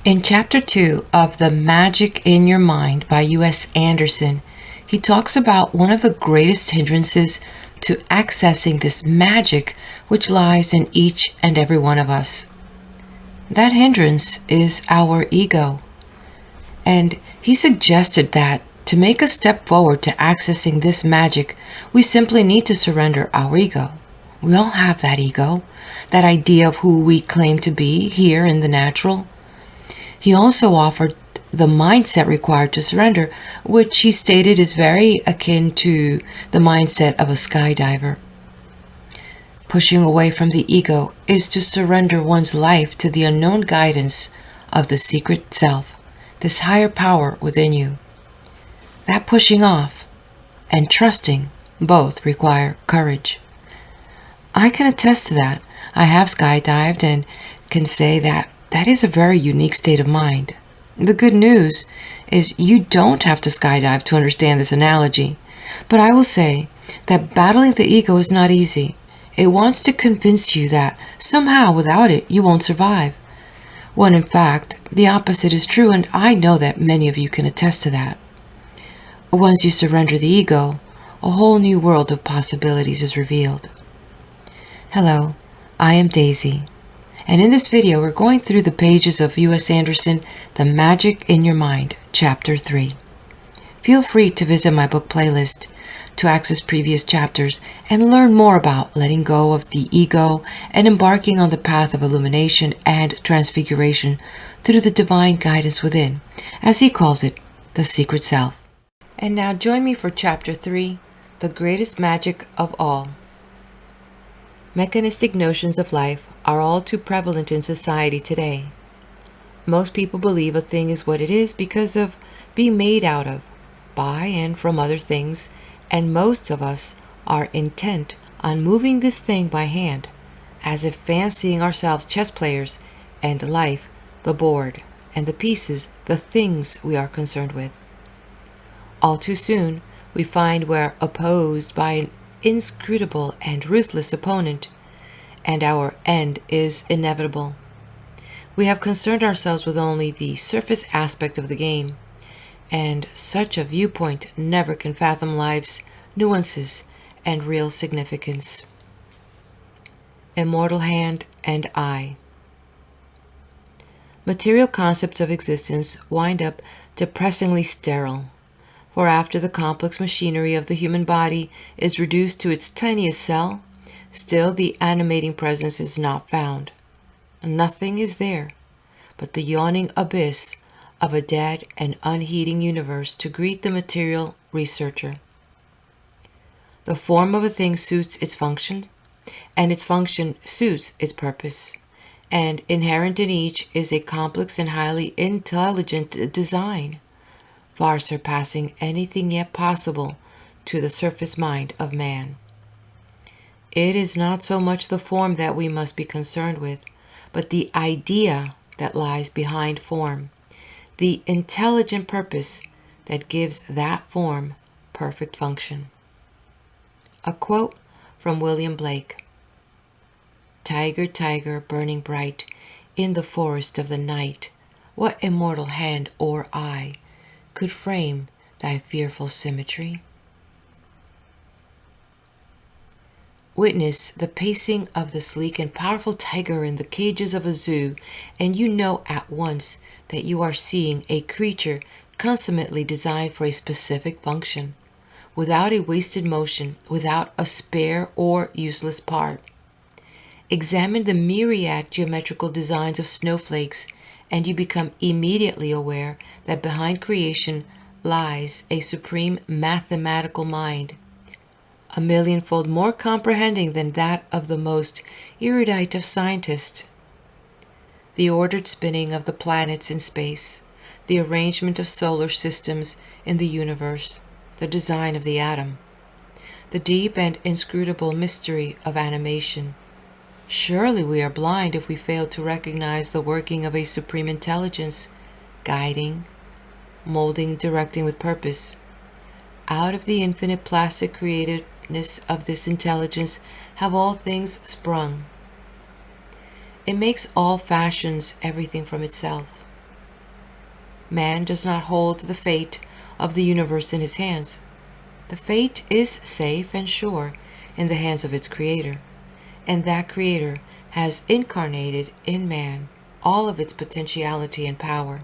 In Chapter 2 of The Magic in Your Mind by U.S. Andersen, he talks about one of the greatest hindrances to accessing this magic which lies in each and every one of us. That hindrance is our ego. And he suggested that to make a step forward to accessing this magic, we simply need to surrender our ego. We all have that ego, that idea of who we claim to be here in the natural. He also offered the mindset required to surrender, which he stated is very akin to the mindset of a skydiver. Pushing away from the ego is to surrender one's life to the unknown guidance of the secret self, this higher power within you. That pushing off and trusting both require courage. I can attest to that. I have skydived and can say that is a very unique state of mind. The good news is you don't have to skydive to understand this analogy, but I will say that battling the ego is not easy. It wants to convince you that somehow without it you won't survive, when in fact the opposite is true, and I know that many of you can attest to that. Once you surrender the ego, a whole new world of possibilities is revealed. Hello, I am Daisy. And in this video, we're going through the pages of U.S. Andersen, The Magic in Your Mind, Chapter 3. Feel free to visit my book playlist to access previous chapters and learn more about letting go of the ego and embarking on the path of illumination and transfiguration through the divine guidance within, as he calls it, the secret self. And now join me for Chapter 3, The Greatest Magic of All. Mechanistic notions of life are all too prevalent in society today. Most people believe a thing is what it is because of being made out of, by and from other things, and most of us are intent on moving this thing by hand, as if fancying ourselves chess players, and life the board, and the pieces the things we are concerned with. All too soon, we find we're opposed by an inscrutable and ruthless opponent, and our end is inevitable. We have concerned ourselves with only the surface aspect of the game, and such a viewpoint never can fathom life's nuances and real significance. Immortal hand and eye. Material concepts of existence wind up depressingly sterile, for after the complex machinery of the human body is reduced to its tiniest cell, still the animating presence is not found. Nothing is there but the yawning abyss of a dead and unheeding universe to greet the material researcher. The form of a thing suits its function, and its function suits its purpose, and inherent in each is a complex and highly intelligent design, far surpassing anything yet possible to the surface mind of man. It is not so much the form that we must be concerned with, but the idea that lies behind form, the intelligent purpose that gives that form perfect function. A quote from William Blake. Tiger, tiger, burning bright in the forest of the night, what immortal hand or eye could frame thy fearful symmetry? Witness the pacing of the sleek and powerful tiger in the cages of a zoo, and you know at once that you are seeing a creature consummately designed for a specific function, without a wasted motion, without a spare or useless part. Examine the myriad geometrical designs of snowflakes, and you become immediately aware that behind creation lies a supreme mathematical mind, a millionfold more comprehending than that of the most erudite of scientists. The ordered spinning of the planets in space, the arrangement of solar systems in the universe, the design of the atom, the deep and inscrutable mystery of animation. Surely we are blind if we fail to recognize the working of a supreme intelligence, guiding, molding, directing with purpose. Out of the infinite plastic creativeness of this intelligence have all things sprung. It makes all fashions everything from itself. Man does not hold the fate of the universe in his hands. The fate is safe and sure in the hands of its creator, and that creator has incarnated in man all of its potentiality and power.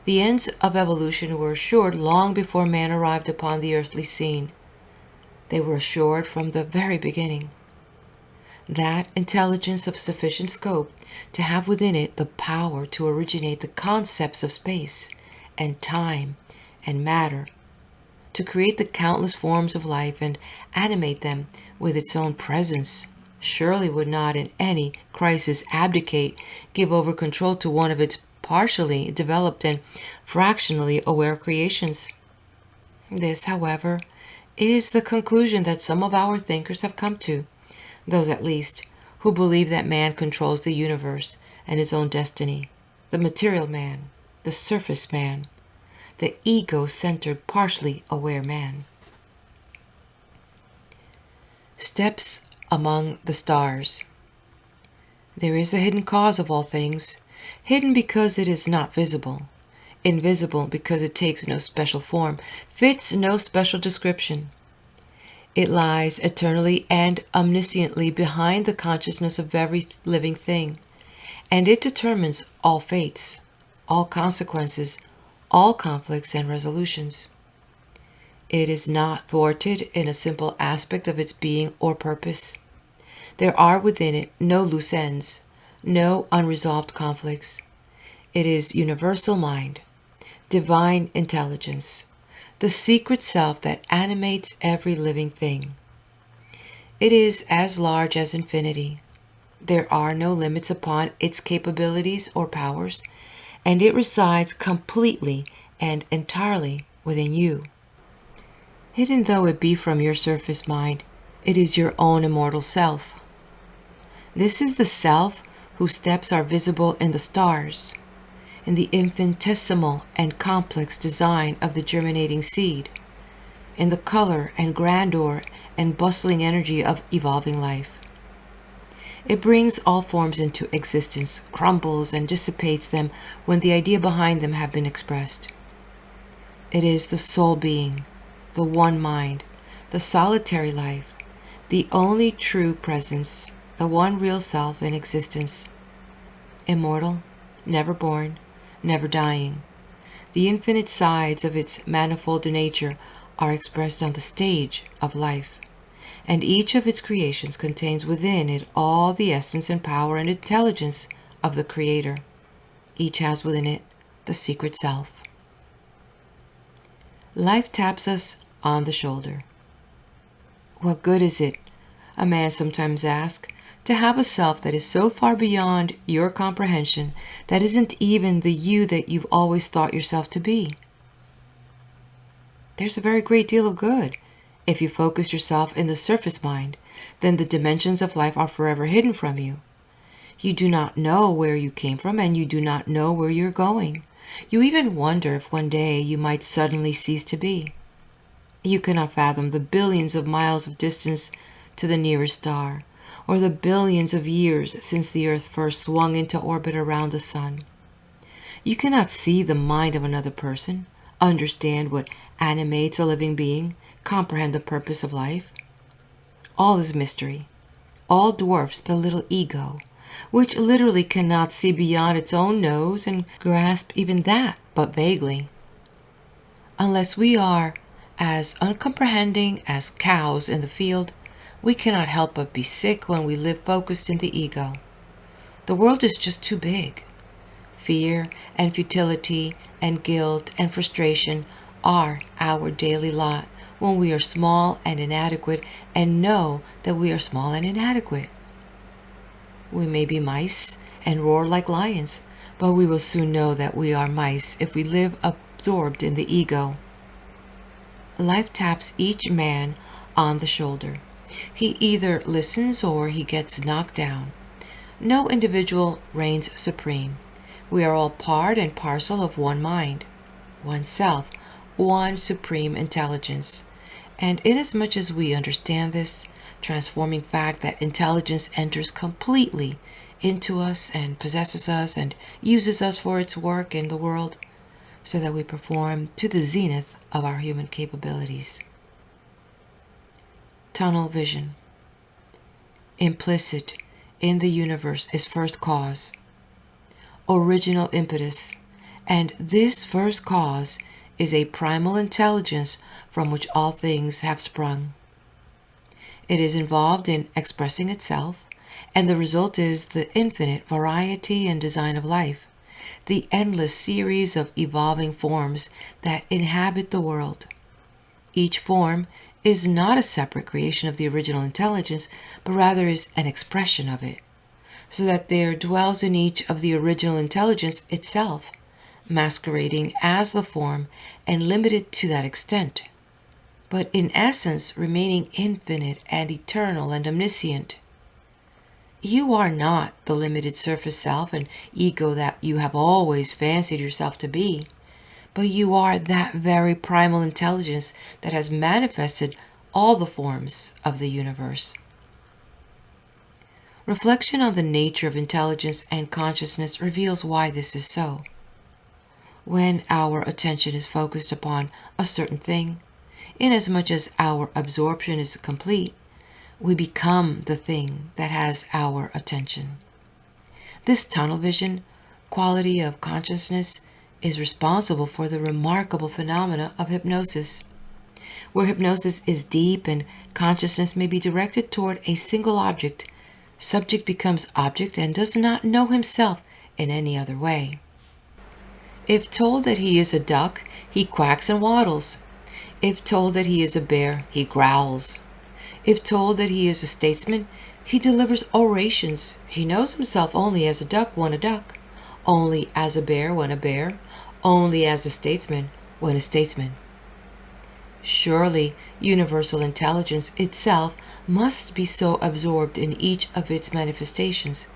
The ends of evolution were assured long before man arrived upon the earthly scene. They were assured from the very beginning. That intelligence of sufficient scope to have within it the power to originate the concepts of space and time and matter, to create the countless forms of life and animate them with its own presence, surely would not in any crisis abdicate, give over control to one of its partially developed and fractionally aware creations. This, however, is the conclusion that some of our thinkers have come to, those at least who believe that man controls the universe and his own destiny, the material man, the surface man, the ego-centered, partially aware man. Steps among the stars. There is a hidden cause of all things, hidden because it is not visible, invisible because it takes no special form, fits no special description. It lies eternally and omnisciently behind the consciousness of every living thing, and it determines all fates, all consequences, all conflicts and resolutions. It is not thwarted in a simple aspect of its being or purpose. There are within it no loose ends, no unresolved conflicts. It is universal mind, divine intelligence, the secret self that animates every living thing. It is as large as infinity. There are no limits upon its capabilities or powers, and it resides completely and entirely within you. Hidden though it be from your surface mind, it is your own immortal self. This is the self whose steps are visible in the stars, in the infinitesimal and complex design of the germinating seed, in the color and grandeur and bustling energy of evolving life. It brings all forms into existence, crumbles and dissipates them when the idea behind them have been expressed. It is the soul being, the one mind, the solitary life, the only true presence, the one real self in existence. Immortal, never born, never dying. The infinite sides of its manifold nature are expressed on the stage of life, and each of its creations contains within it all the essence and power and intelligence of the Creator. Each has within it the secret self. Life taps us on the shoulder. What good is it, a man sometimes asks, to have a self that is so far beyond your comprehension that isn't even the you that you've always thought yourself to be? There's a very great deal of good. If you focus yourself in the surface mind, then the dimensions of life are forever hidden from you. You do not know where you came from, and you do not know where you're going. You even wonder if one day you might suddenly cease to be. You cannot fathom the billions of miles of distance to the nearest star, or the billions of years since the Earth first swung into orbit around the sun. You cannot see the mind of another person, understand what animates a living being, comprehend the purpose of life. All is mystery. All dwarfs the little ego, which literally cannot see beyond its own nose and grasp even that but vaguely. Unless we are as uncomprehending as cows in the field, we cannot help but be sick when we live focused in the ego. The world is just too big. Fear and futility and guilt and frustration are our daily lot when we are small and inadequate and know that we are small and inadequate. We may be mice and roar like lions, but we will soon know that we are mice if we live absorbed in the ego. Life taps each man on the shoulder. He either listens or he gets knocked down. No individual reigns supreme. We are all part and parcel of one mind, one self, one supreme intelligence. And inasmuch as we understand this transforming fact that intelligence enters completely into us and possesses us and uses us for its work in the world so that we perform to the zenith of our human capabilities. Tunnel vision. Implicit in the universe is first cause, original impetus, and this first cause is a primal intelligence from which all things have sprung. It is involved in expressing itself, and the result is the infinite variety and design of life, the endless series of evolving forms that inhabit the world. Each form is not a separate creation of the original intelligence, but rather is an expression of it, so that there dwells in each of the original intelligence itself, masquerading as the form and limited to that extent, but in essence remaining infinite and eternal and omniscient. You are not the limited surface self and ego that you have always fancied yourself to be, but you are that very primal intelligence that has manifested all the forms of the universe. Reflection on the nature of intelligence and consciousness reveals why this is so. When our attention is focused upon a certain thing, inasmuch as our absorption is complete, we become the thing that has our attention. This tunnel vision quality of consciousness is responsible for the remarkable phenomena of hypnosis. Where hypnosis is deep and consciousness may be directed toward a single object, subject becomes object and does not know himself in any other way. If told that he is a duck, he quacks and waddles. If told that he is a bear, he growls. If told that he is a statesman, he delivers orations. He knows himself only as a duck when a duck, only as a bear when a bear, only as a statesman when a statesman. Surely universal intelligence itself must be so absorbed in each of its manifestations,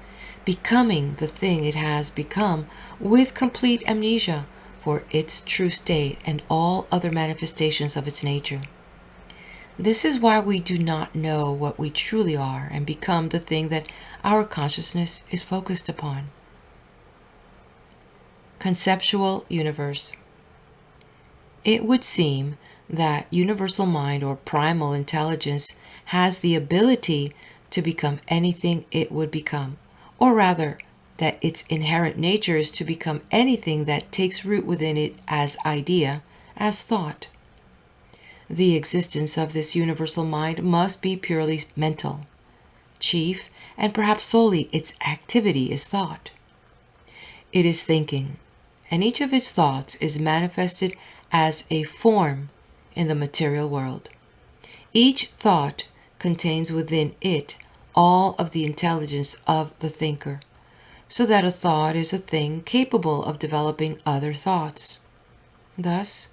becoming the thing it has become with complete amnesia for its true state and all other manifestations of its nature. This is why we do not know what we truly are and become the thing that our consciousness is focused upon. Conceptual universe. It would seem that universal mind or primal intelligence has the ability to become anything it would become, or rather, that its inherent nature is to become anything that takes root within it as idea, as thought. The existence of this universal mind must be purely mental. Chief, and perhaps solely its activity is thought. It is thinking, and each of its thoughts is manifested as a form in the material world. Each thought contains within it all of the intelligence of the thinker, so that a thought is a thing capable of developing other thoughts. Thus,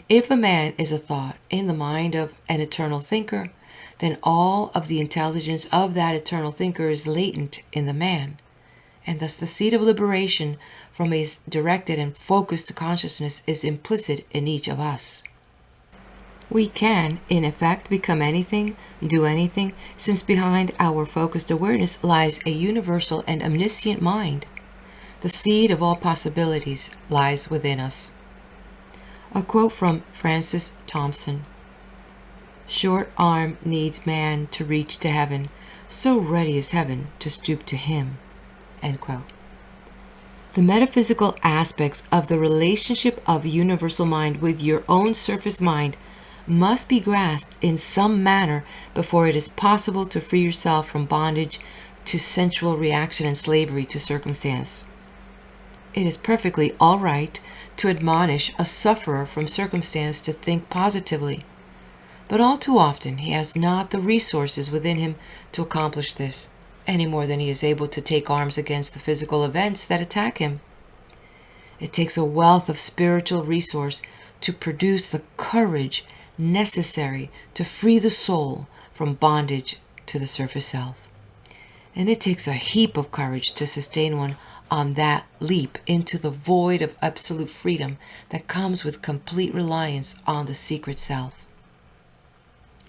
if a man is a thought in the mind of an eternal thinker, then all of the intelligence of that eternal thinker is latent in the man, and thus the seed of liberation from a directed and focused consciousness is implicit in each of us. We can, in effect, become anything, do anything, since behind our focused awareness lies a universal and omniscient mind. The seed of all possibilities lies within us. A quote from Francis Thompson. Short arm needs man to reach to heaven, so ready is heaven to stoop to him. End quote. The metaphysical aspects of the relationship of universal mind with your own surface mind must be grasped in some manner before it is possible to free yourself from bondage to sensual reaction and slavery to circumstance. It is perfectly all right to admonish a sufferer from circumstance to think positively, but all too often he has not the resources within him to accomplish this, any more than he is able to take arms against the physical events that attack him. It takes a wealth of spiritual resource to produce the courage necessary to free the soul from bondage to the surface self. And it takes a heap of courage to sustain one on that leap into the void of absolute freedom that comes with complete reliance on the secret self.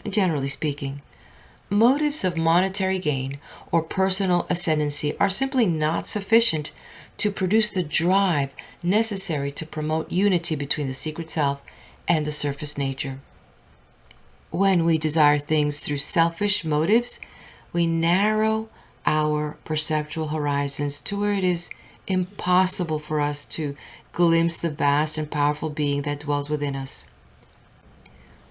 Generally speaking, Motives of monetary gain or personal ascendancy are simply not sufficient to produce the drive necessary to promote unity between the secret self and the surface nature. When we desire things through selfish motives, we narrow our perceptual horizons to where it is impossible for us to glimpse the vast and powerful being that dwells within us.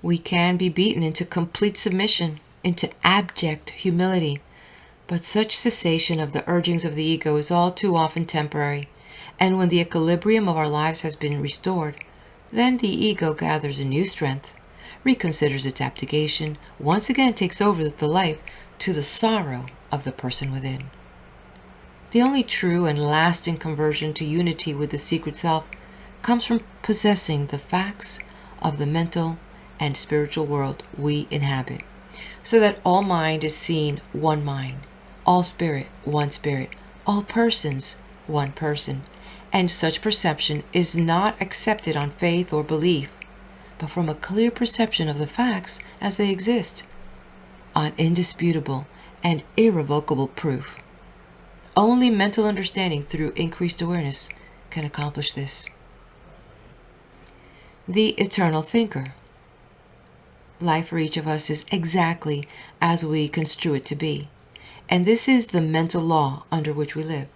We can be beaten into complete submission, into abject humility, but such cessation of the urgings of the ego is all too often temporary, and when the equilibrium of our lives has been restored, then the ego gathers a new strength, reconsiders its abdication, once again takes over the life to the sorrow of the person within. The only true and lasting conversion to unity with the secret self comes from possessing the facts of the mental and spiritual world we inhabit, so that all mind is seen one mind, all spirit one spirit, all persons one person, and such perception is not accepted on faith or belief, but from a clear perception of the facts as they exist, on indisputable and irrevocable proof. Only mental understanding through increased awareness can accomplish this. The eternal thinker. Life for each of us is exactly as we construe it to be, and this is the mental law under which we live.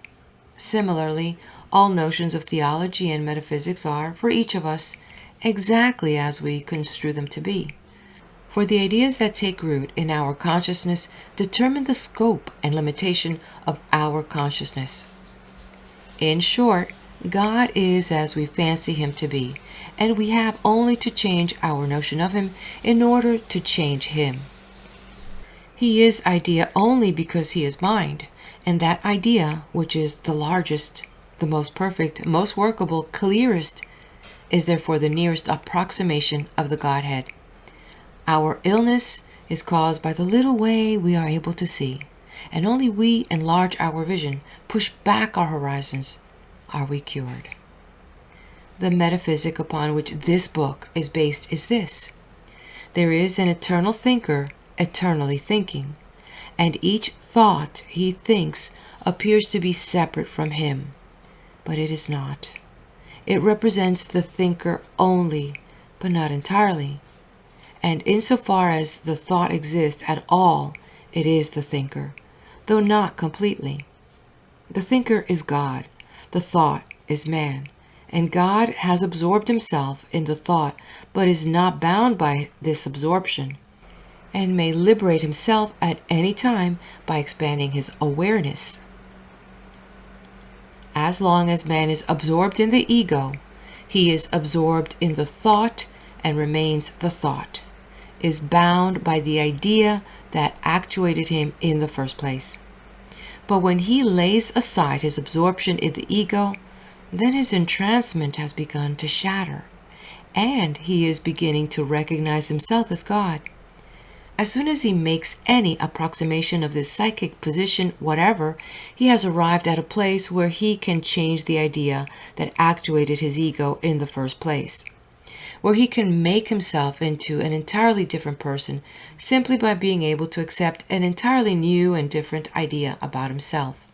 Similarly, all notions of theology and metaphysics are, for each of us, exactly as we construe them to be. For the ideas that take root in our consciousness determine the scope and limitation of our consciousness. In short, God is as we fancy him to be, and we have only to change our notion of him in order to change him. He is idea only because he is mind, and that idea, which is the largest, the most perfect, most workable, clearest, is therefore the nearest approximation of the Godhead. Our illness is caused by the little way we are able to see, and only we enlarge our vision, push back our horizons, are we cured. The metaphysic upon which this book is based is this: there is an eternal thinker eternally thinking, and each thought he thinks appears to be separate from him, but it is not. It represents the thinker only, but not entirely. And insofar as the thought exists at all, it is the thinker, though not completely. The thinker is God, the thought is man, and God has absorbed himself in the thought, but is not bound by this absorption, and may liberate himself at any time by expanding his awareness. As long as man is absorbed in the ego, he is absorbed in the thought and remains the thought, is bound by the idea that actuated him in the first place. But when he lays aside his absorption in the ego, then his entrancement has begun to shatter, and he is beginning to recognize himself as God. As soon as he makes any approximation of this psychic position whatever, he has arrived at a place where he can change the idea that actuated his ego in the first place, where he can make himself into an entirely different person simply by being able to accept an entirely new and different idea about himself.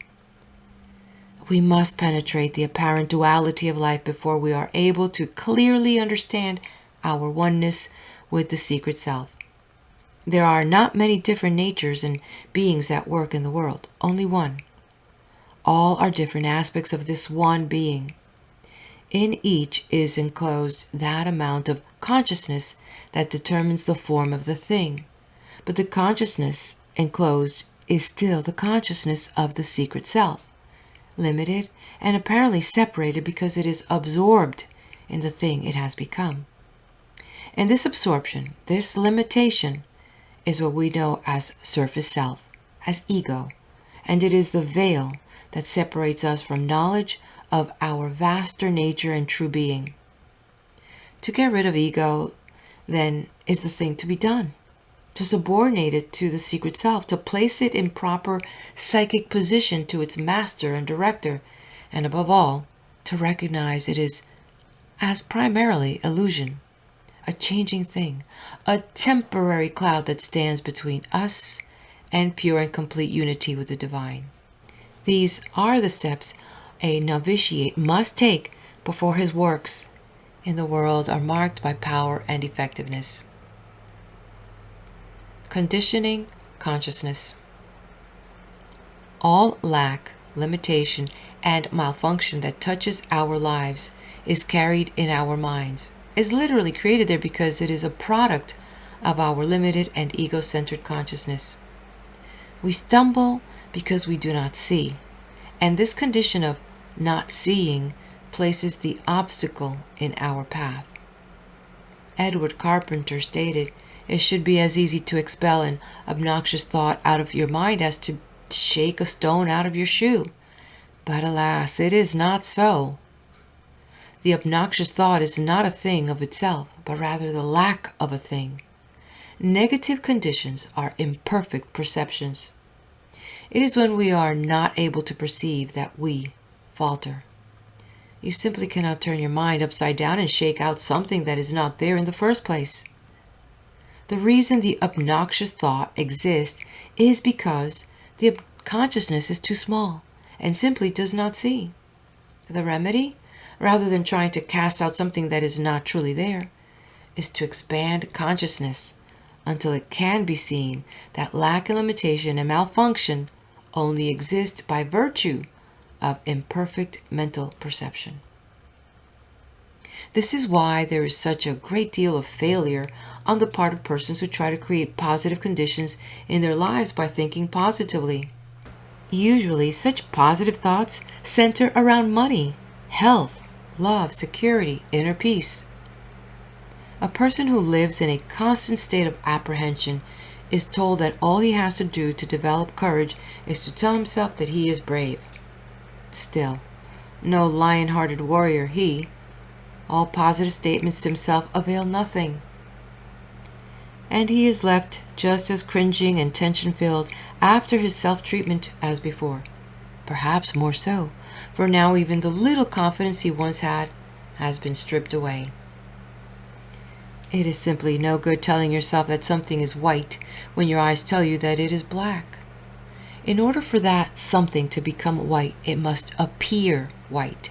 We must penetrate the apparent duality of life before we are able to clearly understand our oneness with the secret self. There are not many different natures and beings at work in the world, only one. All are different aspects of this one being. In each is enclosed that amount of consciousness that determines the form of the thing, but the consciousness enclosed is still the consciousness of the secret self, limited and apparently separated because it is absorbed in the thing it has become. And this absorption, this limitation, is what we know as surface self, as ego, and it is the veil that separates us from knowledge of our vaster nature and true being. To get rid of ego, then, is the thing to be done. To subordinate it to the secret self, to place it in proper psychic position to its master and director, and above all, to recognize it is as primarily illusion, a changing thing, a temporary cloud that stands between us and pure and complete unity with the divine. These are the steps a novitiate must take before his works in the world are marked by power and effectiveness. Conditioning consciousness. All lack, limitation, and malfunction that touches our lives is carried in our minds, is literally created there because it is a product of our limited and ego-centered consciousness. We stumble because we do not see, and this condition of not seeing places the obstacle in our path. Edward Carpenter stated, "It should be as easy to expel an obnoxious thought out of your mind as to shake a stone out of your shoe." But alas, it is not so. The obnoxious thought is not a thing of itself, but rather the lack of a thing. Negative conditions are imperfect perceptions. It is when we are not able to perceive that we falter. You simply cannot turn your mind upside down and shake out something that is not there in the first place. The reason the obnoxious thought exists is because the consciousness is too small and simply does not see. The remedy, rather than trying to cast out something that is not truly there, is to expand consciousness until it can be seen that lack and limitation and malfunction only exist by virtue of imperfect mental perception. This is why there is such a great deal of failure on the part of persons who try to create positive conditions in their lives by thinking positively. Usually, such positive thoughts center around money, health, love, security, inner peace. A person who lives in a constant state of apprehension is told that all he has to do to develop courage is to tell himself that he is brave. Still, no lion-hearted warrior he. All positive statements to himself avail nothing. And he is left just as cringing and tension-filled after his self-treatment as before. Perhaps more so, for now even the little confidence he once had has been stripped away. It is simply no good telling yourself that something is white when your eyes tell you that it is black. In order for that something to become white, it must appear white.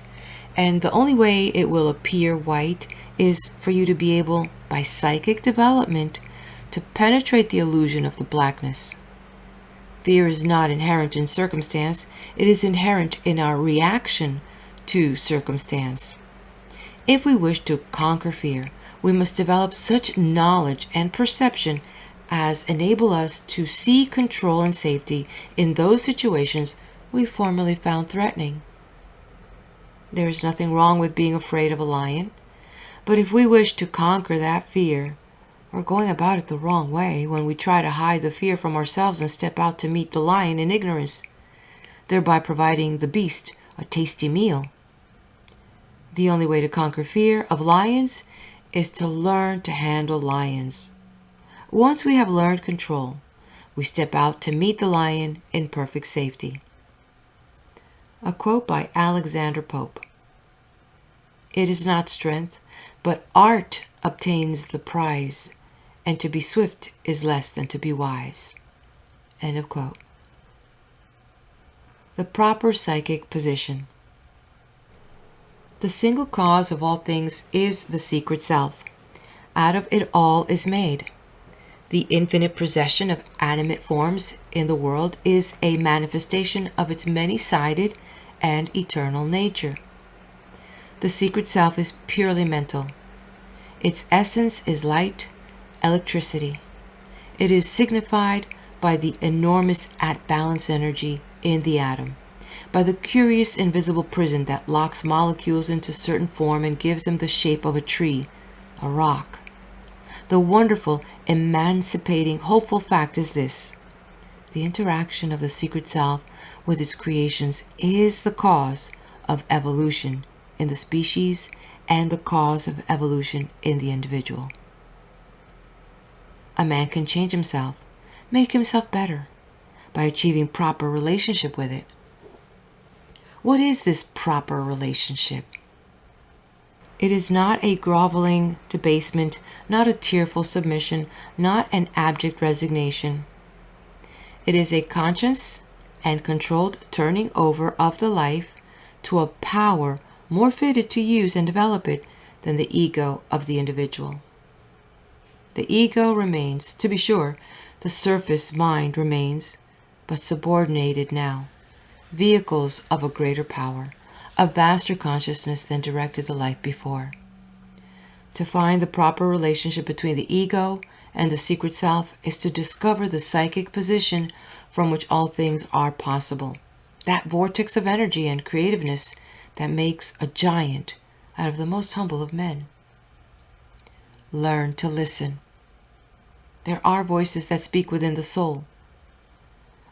And the only way it will appear white is for you to be able, by psychic development, to penetrate the illusion of the blackness. Fear is not inherent in circumstance, it is inherent in our reaction to circumstance. If we wish to conquer fear, we must develop such knowledge and perception as enable us to see control and safety in those situations we formerly found threatening. There is nothing wrong with being afraid of a lion, but if we wish to conquer that fear, we're going about it the wrong way when we try to hide the fear from ourselves and step out to meet the lion in ignorance, thereby providing the beast a tasty meal. The only way to conquer fear of lions is to learn to handle lions. Once we have learned control, we step out to meet the lion in perfect safety. A quote by Alexander Pope. "It is not strength, but art obtains the prize, and to be swift is less than to be wise." End of quote. The proper psychic position. The single cause of all things is the secret self. Out of it all is made. The infinite procession of animate forms in the world is a manifestation of its many-sided and eternal nature. The secret self is purely mental. Its essence is light, electricity. It is signified by the enormous at-balance energy in the atom, by the curious invisible prison that locks molecules into certain form and gives them the shape of a tree, a rock. The wonderful, emancipating, hopeful fact is this: the interaction of the secret self with its creations is the cause of evolution in the species and the cause of evolution in the individual. A man can change himself, make himself better, by achieving proper relationship with it. What is this proper relationship? It is not a groveling debasement, not a tearful submission, not an abject resignation. It is a conscious and controlled turning over of the life to a power more fitted to use and develop it than the ego of the individual. The ego remains, to be sure, the surface mind remains, but subordinated now, vehicles of a greater power, a vaster consciousness than directed the life before. To find the proper relationship between the ego and the secret self is to discover the psychic position from which all things are possible, that vortex of energy and creativeness that makes a giant out of the most humble of men. Learn to listen. There are voices that speak within the soul.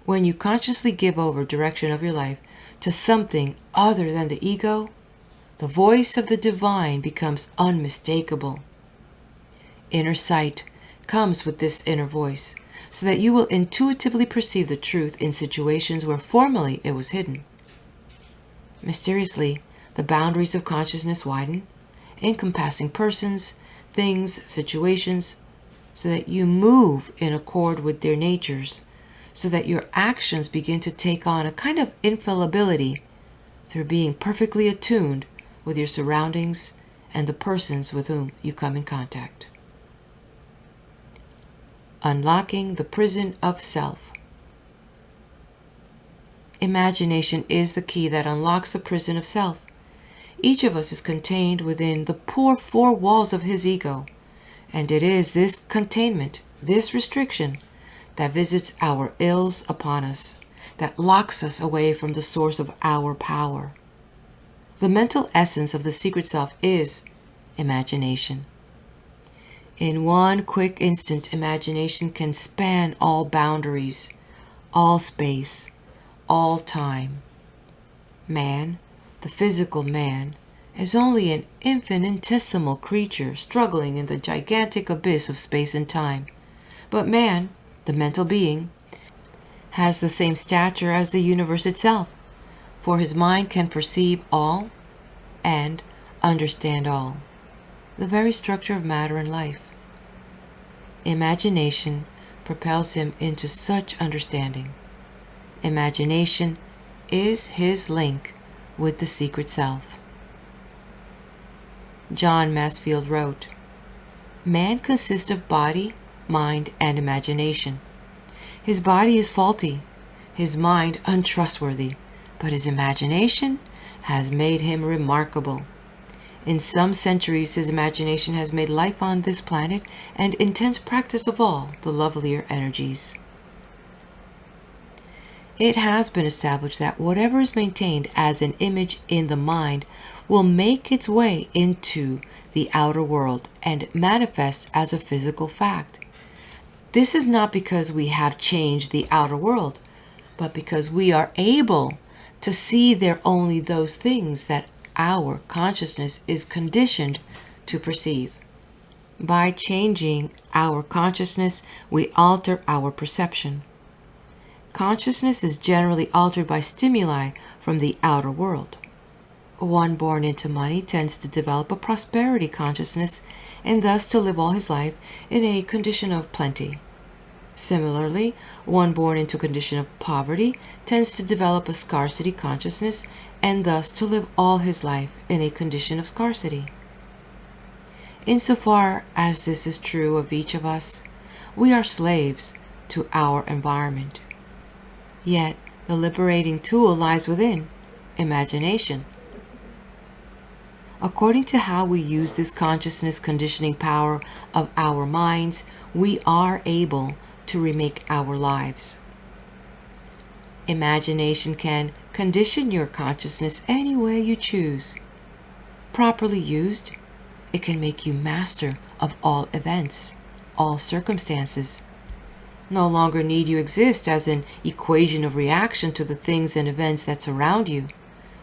When you consciously give over direction of your life to something other than the ego, the voice of the divine becomes unmistakable. Inner sight comes with this inner voice, so that you will intuitively perceive the truth in situations where formerly it was hidden. Mysteriously, the boundaries of consciousness widen, encompassing persons, things, situations, so that you move in accord with their natures, so that your actions begin to take on a kind of infallibility through being perfectly attuned with your surroundings and the persons with whom you come in contact. Unlocking the prison of self. Imagination is the key that unlocks the prison of self. Each of us is contained within the poor four walls of his ego, and it is this containment, this restriction, that visits our ills upon us, that locks us away from the source of our power. The mental essence of the secret self is imagination. In one quick instant, imagination can span all boundaries, all space, all time. Man, the physical man, is only an infinitesimal creature struggling in the gigantic abyss of space and time. But man, the mental being, has the same stature as the universe itself, for his mind can perceive all and understand all, the very structure of matter and life. Imagination propels him into such understanding. Imagination is his link with the secret self. John Masefield wrote, "Man consists of body, mind, and imagination. His body is faulty, his mind untrustworthy, but his imagination has made him remarkable. In some centuries, his imagination has made life on this planet an intense practice of all the lovelier energies." It has been established that whatever is maintained as an image in the mind will make its way into the outer world and manifest as a physical fact. This is not because we have changed the outer world, but because we are able to see there only those things that our consciousness is conditioned to perceive. By changing our consciousness, we alter our perception. Consciousness is generally altered by stimuli from the outer world. One born into money tends to develop a prosperity consciousness and thus to live all his life in a condition of plenty. Similarly, one born into a condition of poverty tends to develop a scarcity consciousness and thus to live all his life in a condition of scarcity. Insofar as this is true of each of us, we are slaves to our environment. Yet, the liberating tool lies within imagination. According to how we use this consciousness conditioning power of our minds, we are able to remake our lives. Imagination can condition your consciousness any way you choose. Properly used, it can make you master of all events, all circumstances. No longer need you exist as an equation of reaction to the things and events that surround you,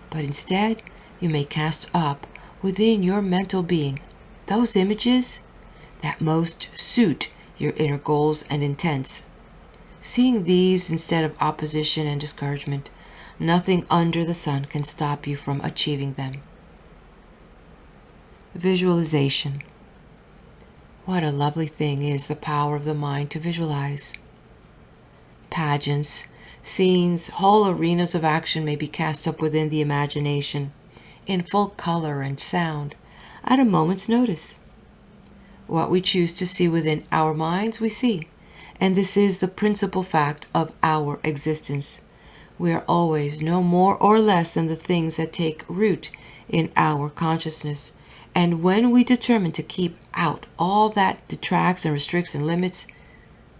but instead you may cast up within your mental being those images that most suit your inner goals and intents. Seeing these instead of opposition and discouragement, nothing under the sun can stop you from achieving them. Visualization. What a lovely thing is the power of the mind to visualize. pageants, scenes, whole arenas of action may be cast up within the imagination, in full color and sound, at a moment's notice. What we choose to see within our minds, we see, and this is the principal fact of our existence. We are always no more or less than the things that take root in our consciousness, and when we determine to keep out all that detracts and restricts and limits,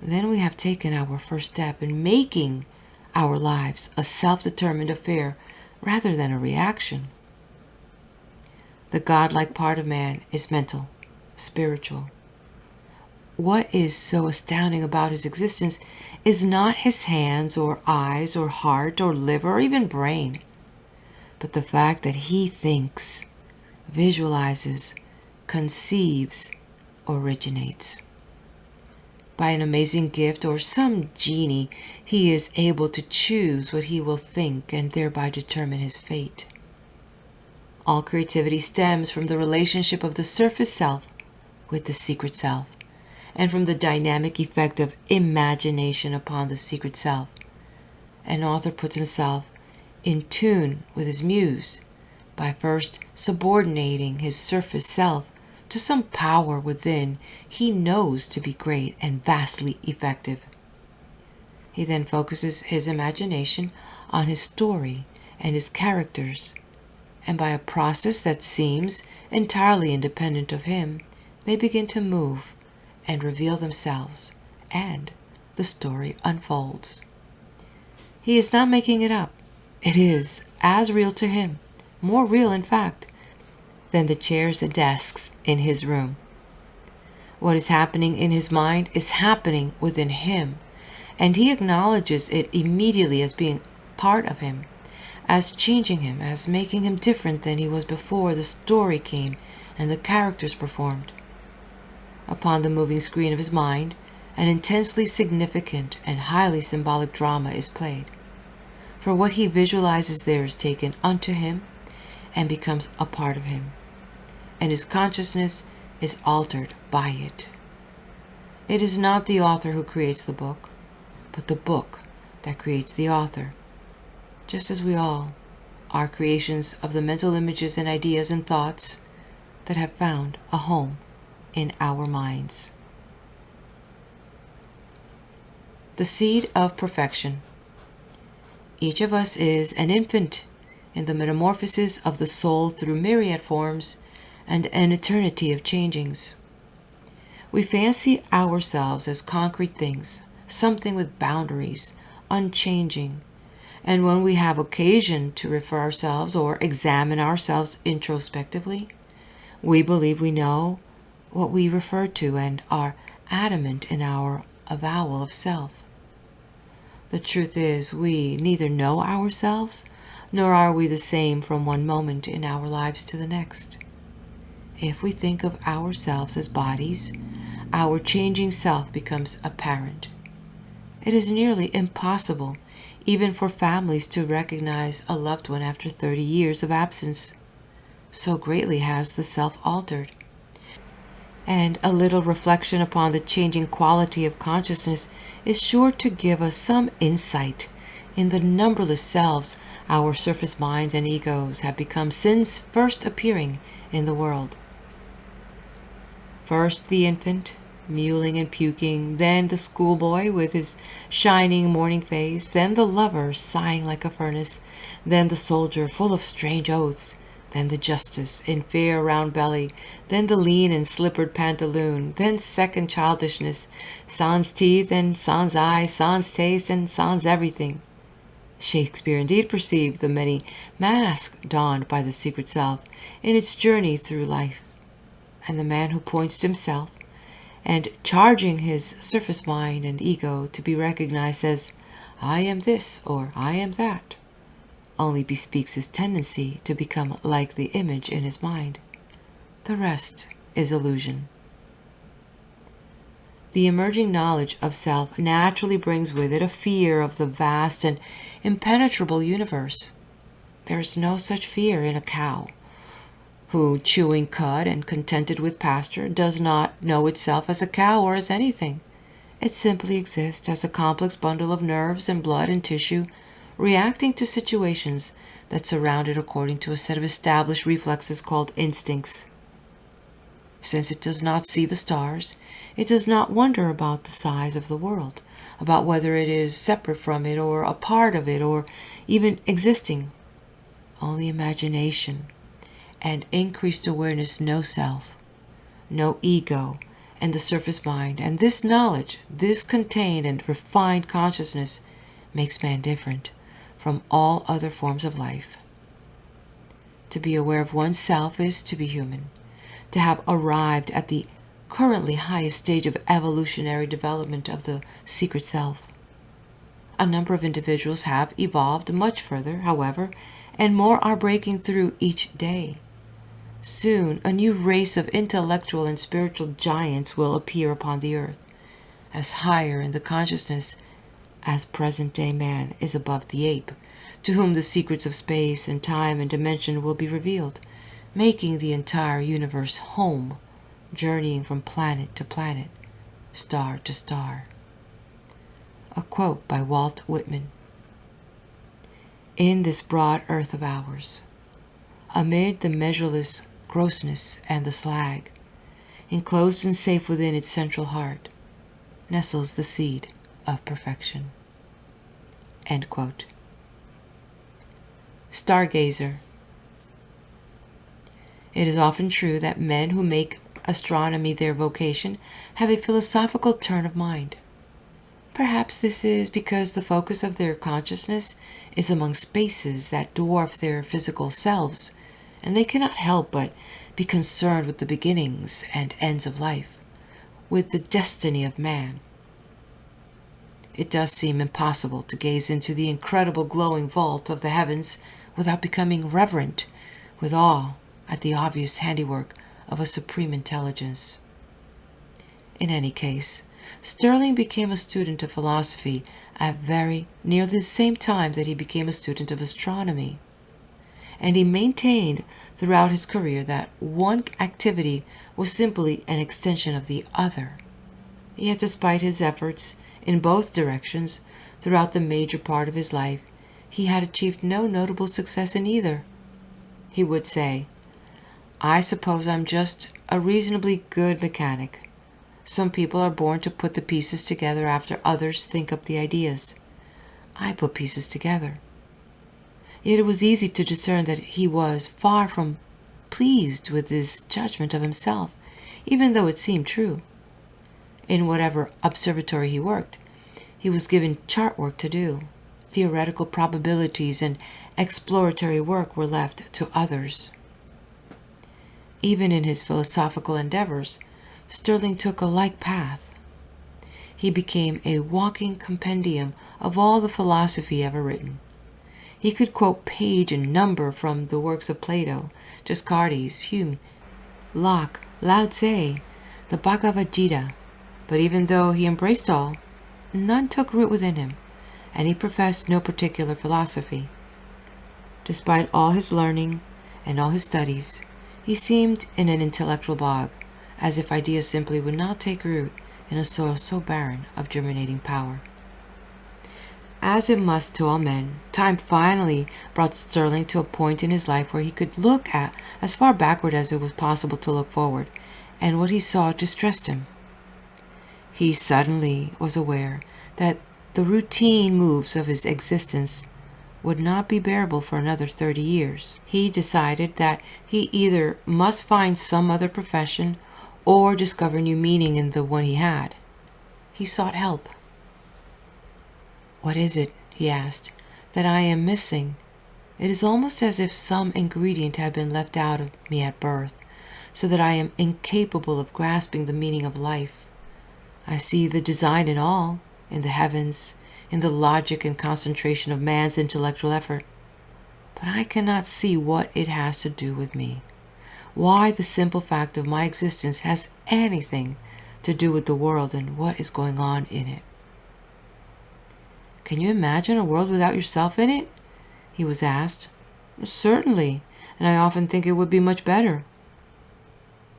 then we have taken our first step in making our lives a self-determined affair rather than a reaction. The godlike part of man is mental, spiritual. What is so astounding about his existence is not his hands or eyes or heart or liver or even brain, but the fact that he thinks, visualizes, conceives, originates. By an amazing gift or some genie, he is able to choose what he will think and thereby determine his fate. All creativity stems from the relationship of the surface self with the secret self, and from the dynamic effect of imagination upon the secret self. An author puts himself in tune with his muse by first subordinating his surface self to some power within he knows to be great and vastly effective. He then focuses his imagination on his story and his characters, and by a process that seems entirely independent of him, they begin to move and reveal themselves, and the story unfolds. He is not making it up. It is as real to him, more real in fact, than the chairs and desks in his room. What is happening in his mind is happening within him, and he acknowledges it immediately as being part of him, as changing him, as making him different than he was before the story came and the characters performed. Upon the moving screen of his mind, an intensely significant and highly symbolic drama is played. For what he visualizes there is taken unto him and becomes a part of him, and his consciousness is altered by it. It is not the author who creates the book, but the book that creates the author, just as we all are creations of the mental images and ideas and thoughts that have found a home in our minds. The seed of perfection. Each of us is an infant in the metamorphosis of the soul through myriad forms and an eternity of changings. We fancy ourselves as concrete things, something with boundaries, unchanging, and when we have occasion to refer ourselves or examine ourselves introspectively, we believe we know what we refer to and are adamant in our avowal of self. The truth is, we neither know ourselves, nor are we the same from one moment in our lives to the next. If we think of ourselves as bodies, our changing self becomes apparent. It is nearly impossible, even for families, to recognize a loved one after 30 years of absence. So greatly has the self altered. And a little reflection upon the changing quality of consciousness is sure to give us some insight in the numberless selves our surface minds and egos have become since first appearing in the world. First the infant, mewling and puking, then the schoolboy with his shining morning face, then the lover sighing like a furnace, then the soldier full of strange oaths, then the justice in fair round belly, then the lean and slippered pantaloon, then second childishness, sans teeth and sans eyes, sans taste and sans everything. Shakespeare indeed perceived the many masks donned by the secret self in its journey through life, and the man who points to himself and charging his surface mind and ego to be recognized as "I am this" or "I am that," only bespeaks his tendency to become like the image in his mind. The rest is illusion. The emerging knowledge of self naturally brings with it a fear of the vast and impenetrable universe. There is no such fear in a cow, who, chewing cud and contented with pasture, does not know itself as a cow or as anything, It simply exists as a complex bundle of nerves and blood and tissue reacting to situations that surround it according to a set of established reflexes called instincts. Since it does not see the stars, it does not wonder about the size of the world, about whether it is separate from it or a part of it or even existing. Only imagination and increased awareness know self, no ego, and the surface mind. And this knowledge, this contained and refined consciousness, makes man different from all other forms of life. To be aware of oneself is to be human, to have arrived at the currently highest stage of evolutionary development of the secret self. A number of individuals have evolved much further, however, and more are breaking through each day. Soon, a new race of intellectual and spiritual giants will appear upon the earth, as higher in the consciousness as present-day man is above the ape, to whom the secrets of space and time and dimension will be revealed, making the entire universe home, journeying from planet to planet, star to star. A quote by Walt Whitman. In this broad earth of ours, amid the measureless grossness and the slag, enclosed and safe within its central heart, nestles the seed of perfection. End quote. Stargazer. It is often true that men who make astronomy their vocation have a philosophical turn of mind. Perhaps this is because the focus of their consciousness is among spaces that dwarf their physical selves, and they cannot help but be concerned with the beginnings and ends of life, with the destiny of man. It does seem impossible to gaze into the incredible glowing vault of the heavens without becoming reverent with awe at the obvious handiwork of a supreme intelligence. In any case, Sterling became a student of philosophy at very nearly the same time that he became a student of astronomy, and he maintained throughout his career that one activity was simply an extension of the other. Yet despite his efforts in both directions throughout the major part of his life, he had achieved no notable success in either. He would say, "I suppose I'm just a reasonably good mechanic. Some people are born to put the pieces together after others think up the ideas. I put pieces together." Yet it was easy to discern that he was far from pleased with his judgment of himself, even though it seemed true. In whatever observatory he worked, he was given chart work to do. Theoretical probabilities and exploratory work were left to others. Even in his philosophical endeavors, Sterling took a like path. He became a walking compendium of all the philosophy ever written. He could quote page and number from the works of Plato, Descartes, Hume, Locke, Lao Tse, the Bhagavad Gita, but even though he embraced all, none took root within him, and he professed no particular philosophy. Despite all his learning and all his studies, he seemed in an intellectual bog, as if ideas simply would not take root in a soil so barren of germinating power. As it must to all men, time finally brought Sterling to a point in his life where he could look at as far backward as it was possible to look forward, and what he saw distressed him. He suddenly was aware that the routine moves of his existence would not be bearable for another 30 years. He decided that he either must find some other profession or discover new meaning in the one he had. He sought help. "What is it," he asked, "that I am missing? It is almost as if some ingredient had been left out of me at birth, so that I am incapable of grasping the meaning of life. I see the design in all, in the heavens, in the logic and concentration of man's intellectual effort, but I cannot see what it has to do with me. Why the simple fact of my existence has anything to do with the world and what is going on in it." "Can you imagine a world without yourself in it?" he was asked. "Certainly, and I often think it would be much better."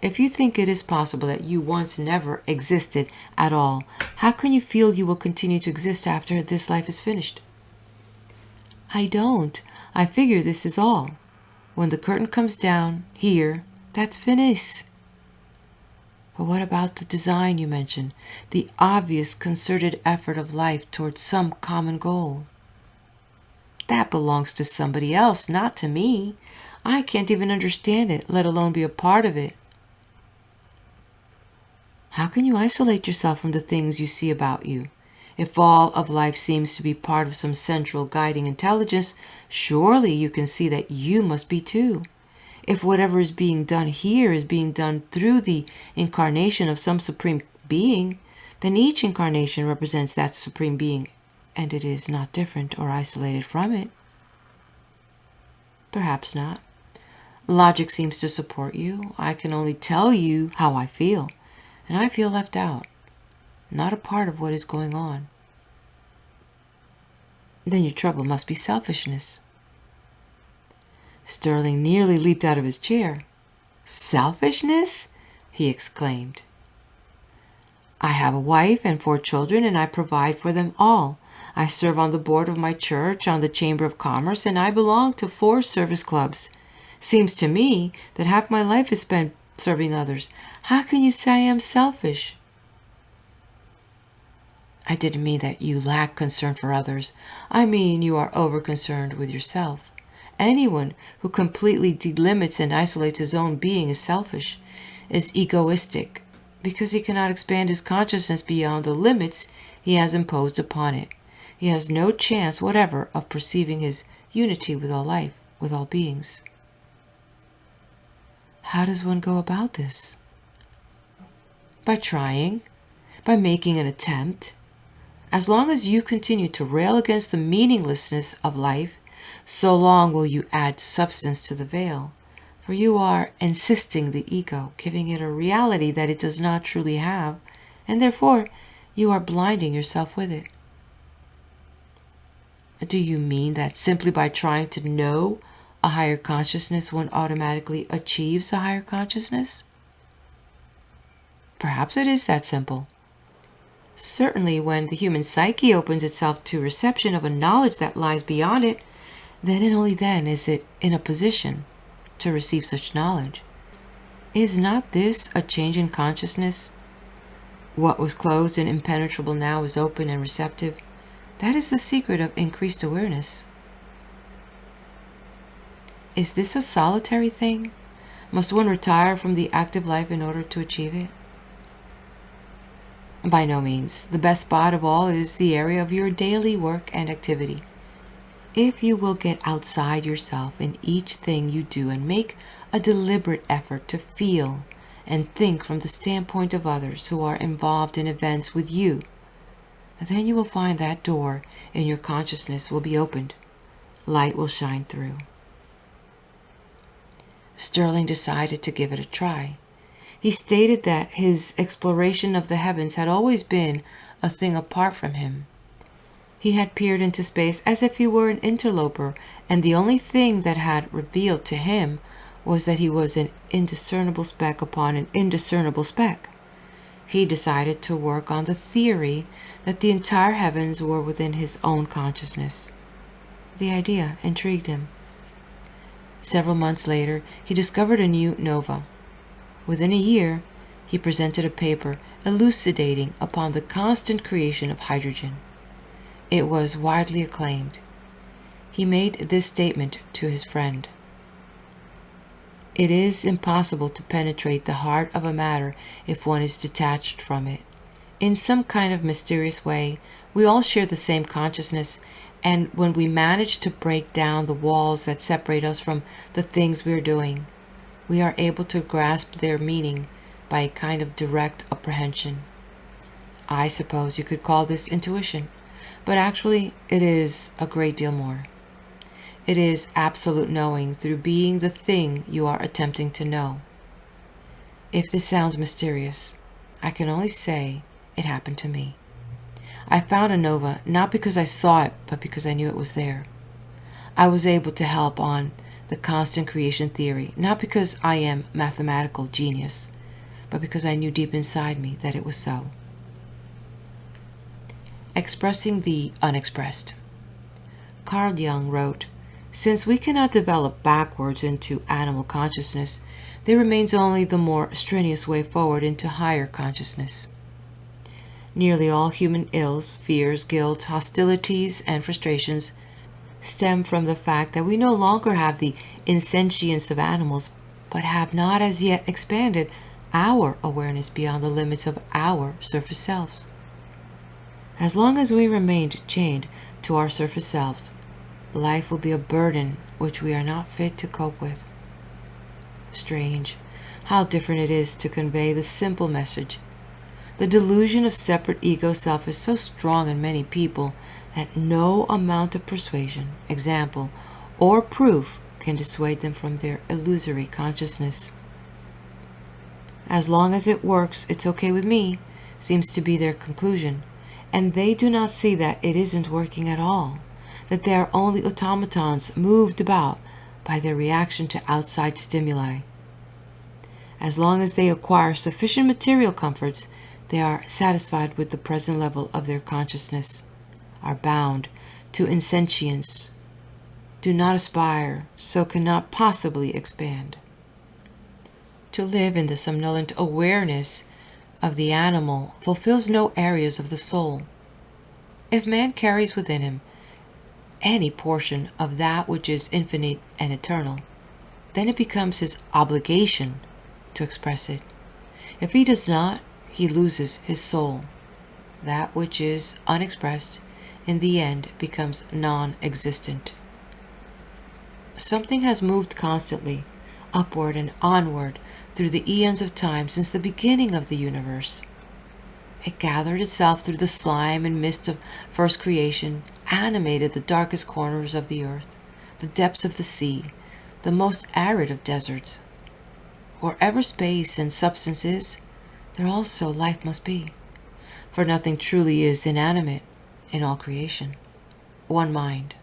If you think it is possible that you once never existed at all, how can you feel you will continue to exist after this life is finished? I don't. I figure this is all. When the curtain comes down here, that's finis. But what about the design you mentioned? The obvious concerted effort of life towards some common goal? That belongs to somebody else, not to me. I can't even understand it, let alone be a part of it. How can you isolate yourself from the things you see about you? If all of life seems to be part of some central guiding intelligence, surely you can see that you must be too. If whatever is being done here is being done through the incarnation of some supreme being, then each incarnation represents that supreme being, and it is not different or isolated from it. Perhaps not. Logic seems to support you. I can only tell you how I feel, and I feel left out, not a part of what is going on. Then your trouble must be selfishness. Sterling nearly leaped out of his chair. Selfishness? He exclaimed. I have a wife and 4 children, and I provide for them all. I serve on the board of my church, on the Chamber of Commerce, and I belong to 4 service clubs. Seems to me that half my life is spent serving others. How can you say I am selfish? I didn't mean that you lack concern for others. I mean you are over-concerned with yourself. Anyone who completely delimits and isolates his own being is selfish, is egoistic, because he cannot expand his consciousness beyond the limits he has imposed upon it. He has no chance whatever of perceiving his unity with all life, with all beings. How does one go about this? By trying, by making an attempt. As long as you continue to rail against the meaninglessness of life, so long will you add substance to the veil, for you are insisting the ego, giving it a reality that it does not truly have, and therefore you are blinding yourself with it. Do you mean that simply by trying to know a higher consciousness one automatically achieves a higher consciousness? Perhaps it is that simple. Certainly when the human psyche opens itself to reception of a knowledge that lies beyond it, then and only then is it in a position to receive such knowledge. Is not this a change in consciousness? What was closed and impenetrable now is open and receptive. That is the secret of increased awareness. Is this a solitary thing? Must one retire from the active life in order to achieve it? By no means. The best spot of all is the area of your daily work and activity. If you will get outside yourself in each thing you do and make a deliberate effort to feel and think from the standpoint of others who are involved in events with you, then you will find that door in your consciousness will be opened. Light will shine through. Sterling decided to give it a try. He stated that his exploration of the heavens had always been a thing apart from him. He had peered into space as if he were an interloper, and the only thing that had revealed to him was that he was an indiscernible speck upon an indiscernible speck. He decided to work on the theory that the entire heavens were within his own consciousness. The idea intrigued him. Several months later, he discovered a new nova. Within a year, he presented a paper elucidating upon the constant creation of hydrogen. It was widely acclaimed. He made this statement to his friend. It is impossible to penetrate the heart of a matter if one is detached from it. In some kind of mysterious way, we all share the same consciousness, and when we manage to break down the walls that separate us from the things we are doing, we are able to grasp their meaning by a kind of direct apprehension. I suppose you could call this intuition, but actually it is a great deal more. It is absolute knowing through being the thing you are attempting to know. If this sounds mysterious, I can only say it happened to me. I found a nova not because I saw it, but because I knew it was there. I was able to help on the constant creation theory, not because I am mathematical genius, but because I knew deep inside me that it was so. Expressing the unexpressed. Carl Jung wrote, "Since we cannot develop backwards into animal consciousness, there remains only the more strenuous way forward into higher consciousness." Nearly all human ills, fears, guilt, hostilities, and frustrations stem from the fact that we no longer have the insentience of animals, but have not as yet expanded our awareness beyond the limits of our surface selves. As long as we remained chained to our surface selves, life will be a burden which we are not fit to cope with. Strange, how different it is to convey the simple message. The delusion of separate ego self is so strong in many people that no amount of persuasion, example, or proof can dissuade them from their illusory consciousness. As long as it works, it's okay with me, seems to be their conclusion, and they do not see that it isn't working at all, that they are only automatons moved about by their reaction to outside stimuli. As long as they acquire sufficient material comforts, they are satisfied with the present level of their consciousness, are bound to insentience, do not aspire, so cannot possibly expand. To live in the somnolent awareness of the animal fulfills no areas of the soul. If man carries within him any portion of that which is infinite and eternal, then it becomes his obligation to express it. If he does not, he loses his soul. That which is unexpressed in the end becomes non-existent. Something has moved constantly, upward and onward, through the eons of time since the beginning of the universe. It gathered itself through the slime and mist of first creation, animated the darkest corners of the earth, the depths of the sea, the most arid of deserts. Wherever space and substance is, there also life must be, for nothing truly is inanimate in all creation. One mind,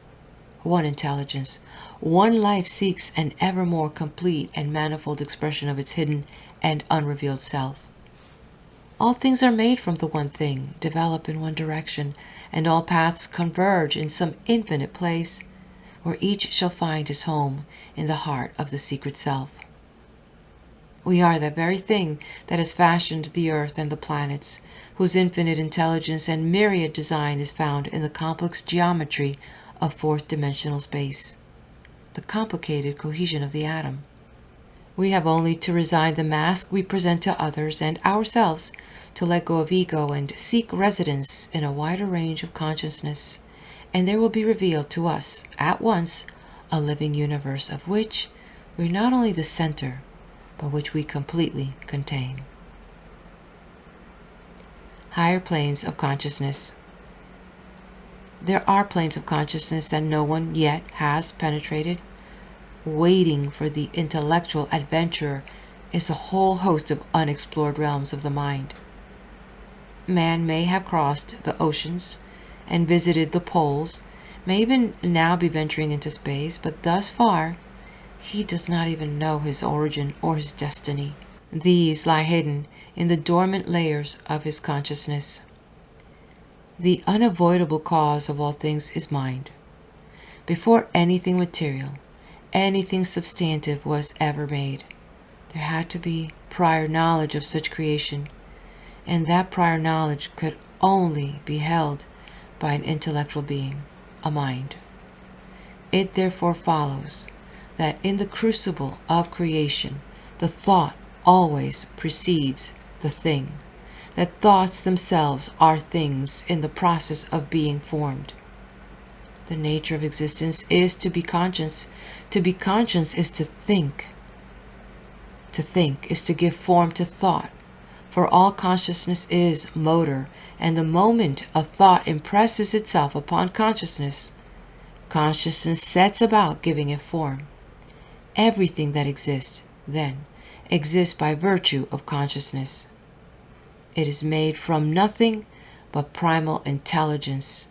one intelligence, one life seeks an ever more complete and manifold expression of its hidden and unrevealed self. All things are made from the one thing, develop in one direction, and all paths converge in some infinite place, where each shall find his home in the heart of the secret self. We are that very thing that has fashioned the earth and the planets, whose infinite intelligence and myriad design is found in the complex geometry of fourth-dimensional space, the complicated cohesion of the atom. We have only to resign the mask we present to others and ourselves, to let go of ego and seek residence in a wider range of consciousness, and there will be revealed to us at once a living universe of which we are not only the center, but which we completely contain. Higher planes of consciousness. There are planes of consciousness that no one yet has penetrated. Waiting for the intellectual adventurer is a whole host of unexplored realms of the mind. Man may have crossed the oceans and visited the poles, may even now be venturing into space, but thus far he does not even know his origin or his destiny. These lie hidden in the dormant layers of his consciousness. The unavoidable cause of all things is mind. Before anything material, anything substantive was ever made, there had to be prior knowledge of such creation, and that prior knowledge could only be held by an intellectual being, a mind. It therefore follows that in the crucible of creation, the thought always precedes the thing, that thoughts themselves are things in the process of being formed. The nature of existence is to be conscious. To be conscious is to think. To think is to give form to thought, for all consciousness is motor, and the moment a thought impresses itself upon consciousness, consciousness sets about giving it form. Everything that exists, then, exists by virtue of consciousness. It is made from nothing but primal intelligence,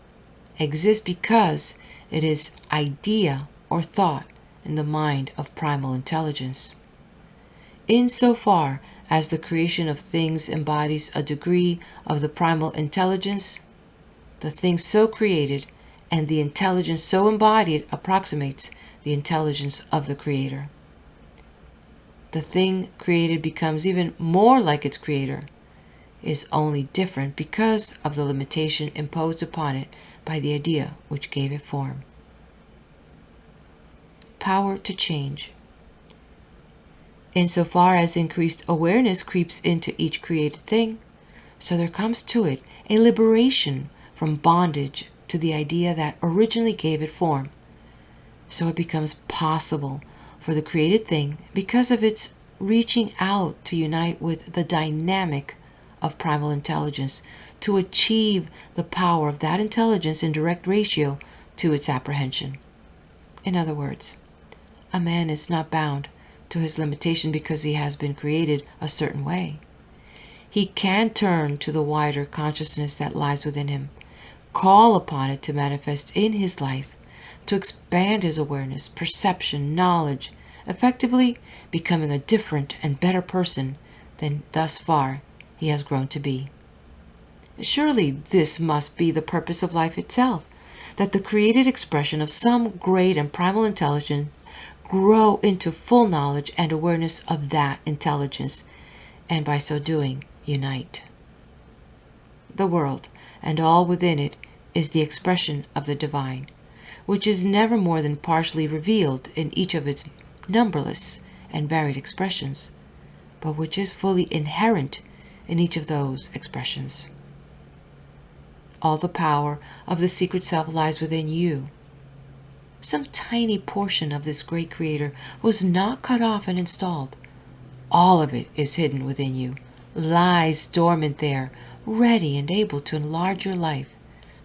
exists because it is idea or thought, in the mind of primal intelligence. Insofar as the creation of things embodies a degree of the primal intelligence, the thing so created and the intelligence so embodied approximates the intelligence of the Creator. The thing created becomes even more like its creator, is only different because of the limitation imposed upon it by the idea which gave it form. Power to change. Insofar as increased awareness creeps into each created thing, so there comes to it a liberation from bondage to the idea that originally gave it form. So it becomes possible for the created thing, because of its reaching out to unite with the dynamic of primal intelligence, to achieve the power of that intelligence in direct ratio to its apprehension. In other words, a man is not bound to his limitation because he has been created a certain way. He can turn to the wider consciousness that lies within him, call upon it to manifest in his life, to expand his awareness, perception, knowledge, effectively becoming a different and better person than thus far he has grown to be. Surely this must be the purpose of life itself, that the created expression of some great and primal intelligence grow into full knowledge and awareness of that intelligence, and by so doing, unite. The world, and all within it, is the expression of the divine, which is never more than partially revealed in each of its numberless and varied expressions, but which is fully inherent in each of those expressions. All the power of the secret self lies within you. Some tiny portion of this great Creator was not cut off and installed. All of it is hidden within you, lies dormant there, ready and able to enlarge your life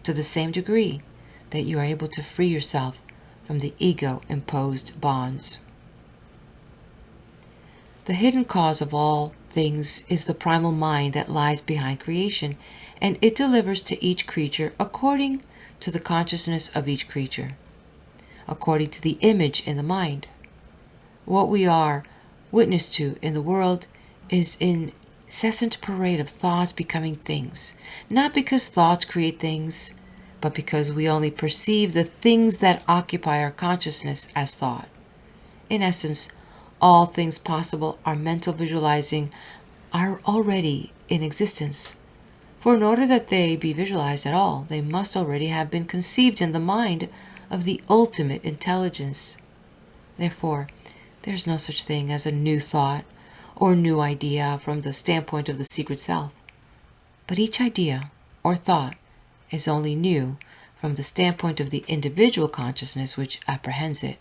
to the same degree that you are able to free yourself from the ego-imposed bonds. The hidden cause of all things is the primal mind that lies behind creation, and it delivers to each creature according to the consciousness of each creature, according to the image in the mind. What we are witness to in the world is an incessant parade of thoughts becoming things, not because thoughts create things, but because we only perceive the things that occupy our consciousness as thought. In essence, all things possible our mental visualizing are already in existence. For in order that they be visualized at all, they must already have been conceived in the mind of the ultimate intelligence. Therefore, there is no such thing as a new thought or new idea from the standpoint of the secret self. But each idea or thought is only new from the standpoint of the individual consciousness which apprehends it.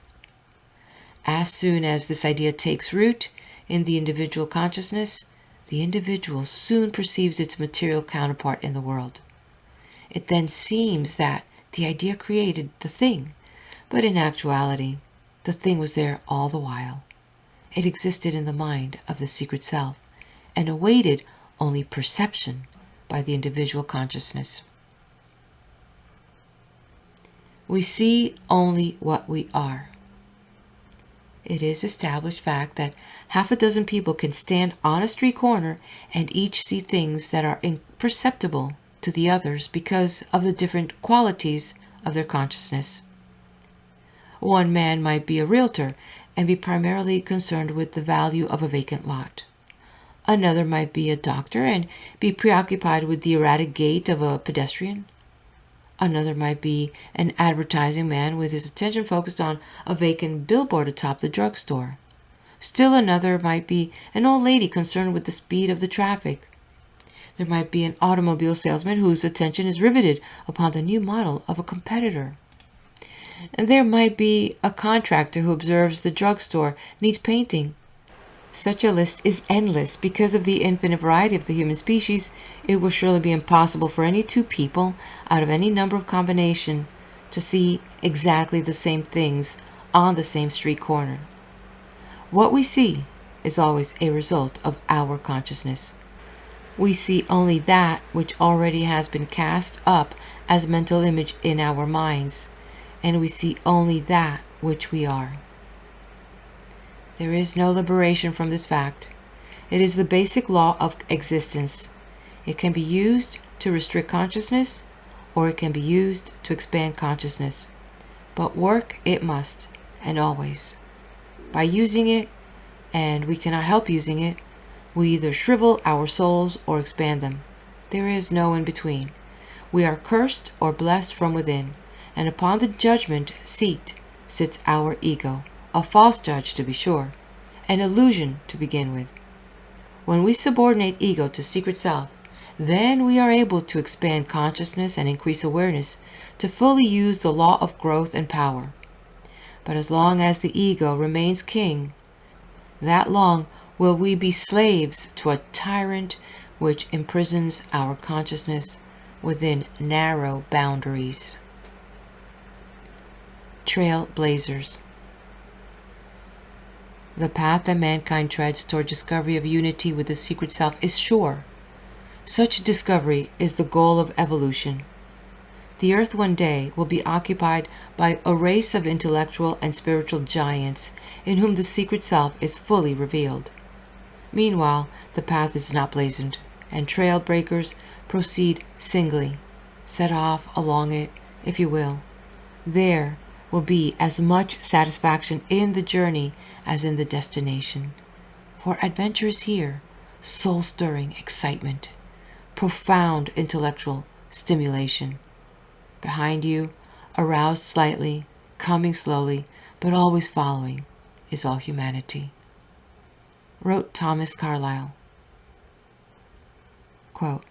As soon as this idea takes root in the individual consciousness, the individual soon perceives its material counterpart in the world. It then seems that the idea created the thing, but in actuality, the thing was there all the while. It existed in the mind of the secret self and awaited only perception by the individual consciousness. We see only what we are. It is established fact that half a dozen people can stand on a street corner and each see things that are imperceptible to the others because of the different qualities of their consciousness. One man might be a realtor and be primarily concerned with the value of a vacant lot. Another might be a doctor and be preoccupied with the erratic gait of a pedestrian. Another might be an advertising man with his attention focused on a vacant billboard atop the drugstore. Still another might be an old lady concerned with the speed of the traffic. There might be an automobile salesman whose attention is riveted upon the new model of a competitor. And there might be a contractor who observes the drugstore needs painting. Such a list is endless. Because of the infinite variety of the human species, it will surely be impossible for any two people out of any number of combination to see exactly the same things on the same street corner. What we see is always a result of our consciousness. We see only that which already has been cast up as mental image in our minds, and we see only that which we are. There is no liberation from this fact. It is the basic law of existence. It can be used to restrict consciousness, or it can be used to expand consciousness. But work it must, and always. By using it, and we cannot help using it, we either shrivel our souls or expand them. There is no in between. We are cursed or blessed from within, and upon the judgment seat sits our ego, a false judge to be sure, an illusion to begin with. When we subordinate ego to secret self, then we are able to expand consciousness and increase awareness to fully use the law of growth and power. But as long as the ego remains king, that long will we be slaves to a tyrant which imprisons our consciousness within narrow boundaries. Trailblazers. The path that mankind treads toward discovery of unity with the secret self is sure. Such discovery is the goal of evolution. The earth one day will be occupied by a race of intellectual and spiritual giants in whom the secret self is fully revealed. Meanwhile, the path is not blazoned, and trail breakers proceed singly. Set off along it, if you will. There will be as much satisfaction in the journey as in the destination. For adventure is here, soul-stirring excitement, profound intellectual stimulation. Behind you, aroused slightly, coming slowly, but always following, is all humanity. Wrote Thomas Carlyle. Quote,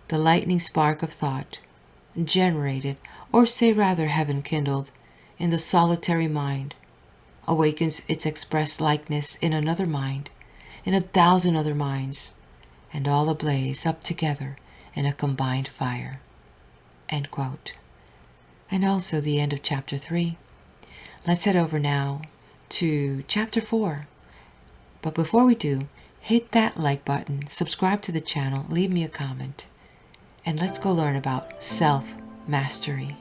"The lightning spark of thought, generated, or say rather heaven kindled, in the solitary mind, awakens its express likeness in another mind, in 1,000 other minds, and all ablaze up together in a combined fire." End quote. And also the end of chapter 3. Let's head over now to chapter 4. But before we do, hit that like button, subscribe to the channel, leave me a comment, and let's go learn about self-mastery.